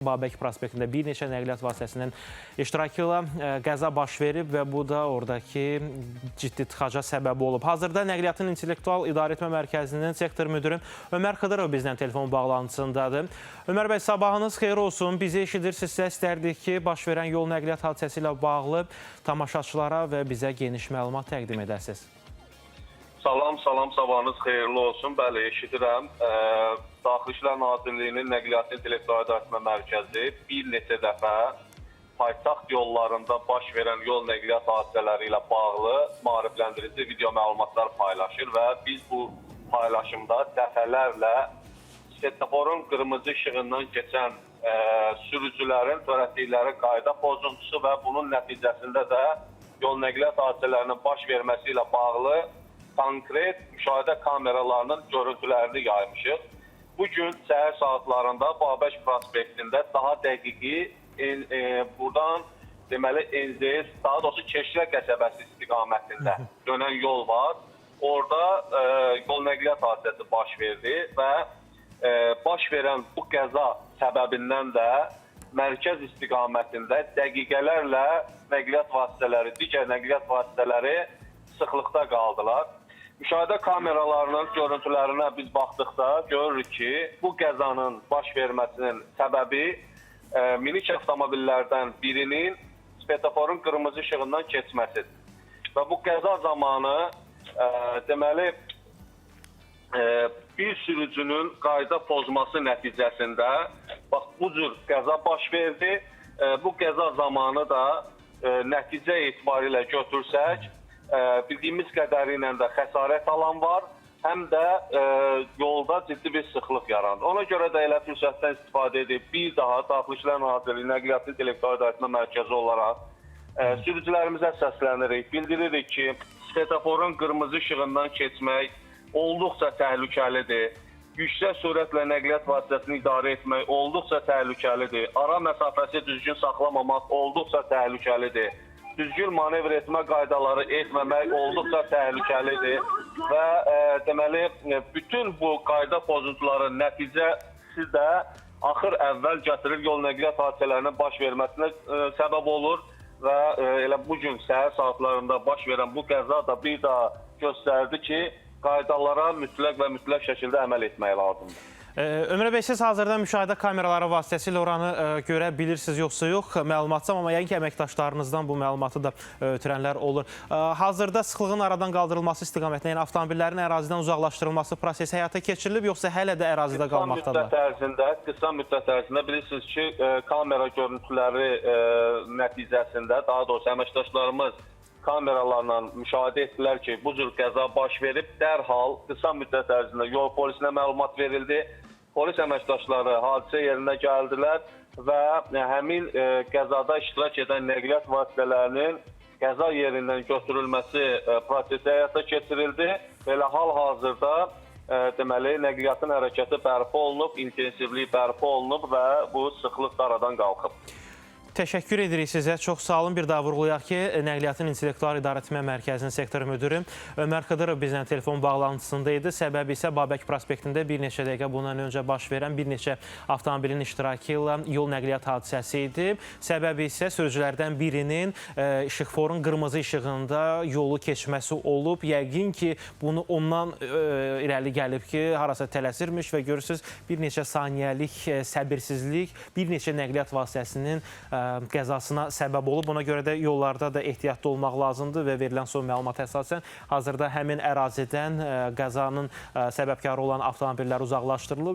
Babək prospektində bir neçə nəqliyyat vasitəsinin iştirakı ilə qəza baş verib və bu da oradakı ciddi tıxaca səbəb olub. Hazırda Nəqliyyatın İntellektual İdarəetmə Mərkəzinin sektor müdürü Ömər Xıdırov bizdən telefon bağlantısındadır. Ömər bəy, sabahınız xeyir olsun. Bizi eşidirsinizsə istərdik ki, baş verən yol nəqliyyat hadisəsi ilə bağlı tamaşaçılara və bizə geniş məlumat təqdim edəsiniz. Salam, sabahınız xeyirli olsun. Bəli, eşidirəm. Daxili İşlər Nazirliyinin Nəqliyyat İntellektual İdarəetmə Mərkəzi bir neçə dəfə paytaxt yollarında baş verən yol nəqliyyat hadisələri ilə bağlı maarifləndirici video məlumatlar paylaşır və biz bu paylaşımda dəfələrlə svetoforun qırmızı işığından keçən sürücülərin törətdikləri qayda pozuntusu və bunun nəticəsində də yol nəqliyyat hadisələrinin baş verməsi ilə bağlı konkret müşahidə kameralarının görüntülərini yaymışıq. Bugün səhər saatlarında Babək prospektində daha dəqiqi buradan deməli NZS, daha doğrusu Keşrə qəsəbəsi istiqamətində dönən yol var. Orada yol nəqliyyat hadisəsi baş verdi və baş verən bu qəza səbəbindən də mərkəz istiqamətində dəqiqələrlə nəqliyyat vasitələri, digər nəqliyyat vasitələri sıxlıqda qaldılar. Müşahidə kameralarının görüntülərinə biz baxdıqda görürük ki, bu qəzanın baş verməsinin səbəbi minik avtomobillərdən birinin svetoforun qırmızı işığından keçməsidir. Və bu qəza zamanı deməli bir sürücünün qayda pozması nəticəsində bax bu cür qəza baş verdi. Bu qəza zamanı da nəticə etibarilə götürsək, bildiyimiz qədəri ilə də xəsarət alan var, həm də yolda ciddi bir sıxlıq yarandı. Ona görə də elə fürsətdən istifadə edib bir daha Daxili İşlər Nazirliyi Nəqliyyat İntellektual İdarəetmə Mərkəzi olaraq sürücülərimizə səslənirik, bildiririk ki, svetoforun qırmızı işığından keçmək olduqca təhlükəlidir. Yüksək sürətlə nəqliyyat vasitəsini idarə etmək olduqca təhlükəlidir. Ara məsafəsi düzgün saxlamamaq olduqca təhlükəlidir. Düzgün manevr etmə qaydaları etməmək olduqca təhlükəlidir və deməli bütün bu qayda pozuntuların nəticəsi də axır əvvəl gətirir yol nəqliyyat hadisələrinin baş verməsinə səbəb olur və elə bugün səhər saatlarında baş verən bu qəza da bir daha göstərdi ki, qaydalara mütləq və mütləq şəkildə əməl etmək lazımdır. Ömər bəy, siz hazırda müşahidə kameraları vasitəsilə oranı görə bilirsiniz yoxsa yox, məlumatsam, amma yəqin ki, əməkdaşlarınızdan bu məlumatı da ötürənlər olur. Hazırda sıxlığın aradan qaldırılması istiqamətində, yəni avtomobillərin ərazidən uzaqlaşdırılması prosesi həyata keçirilib, yoxsa hələ də ərazidə qalmaqdadır? Qısa müddət ərzində bilirsiniz ki, kamera görüntüləri nəticəsində, daha doğrusu əməkdaşlarımız kameralarla müşahidə etdilər ki, bu cür qəza baş verib, dərhal qısa müddət ərzində yol polisinə məlumat verildi. Polis əməkdaşları hadisə yerinə gəldilər və həmin qəzada iştirak edən nəqliyyat vasitələrinin qəza yerindən götürülməsi prosesi həyata keçirildi. Belə hal-hazırda deməli nəqliyyatın hərəkəti bərpa olunub, intensivliyi bərpa olunub və bu sıxlıq da aradan qalxıb. Təşəkkür edirik sizə. Çox sağ olun. Bir daha vurğulayaq ki, Nəqliyyatın İntellektual İdarəetmə Mərkəzinin sektor müdürü Ömər Xıdırov bizlə telefon bağlantısında idi. Səbəbi isə Babək prospektində bir neçə dəqiqə bundan öncə baş verən bir neçə avtomobilin iştirakı ilə yol nəqliyyat hadisəsi idi. Səbəbi isə sürücülərdən birinin işıqforun qırmızı işığında yolu keçməsi olub. Yəqin ki, bunu ondan irəli gəlib ki, harasa tələsirmiş və görürsünüz, bir neçə saniyəlik səbirsizlik bir neçə nəqliyyat vasitəsinin qəzasına səbəb olub. Ona görə də yollarda da ehtiyatlı olmaq lazımdır və verilən son məlumata əsasən hazırda həmin ərazidən qəzanın səbəbkarı olan avtomobillər uzaqlaşdırılıb.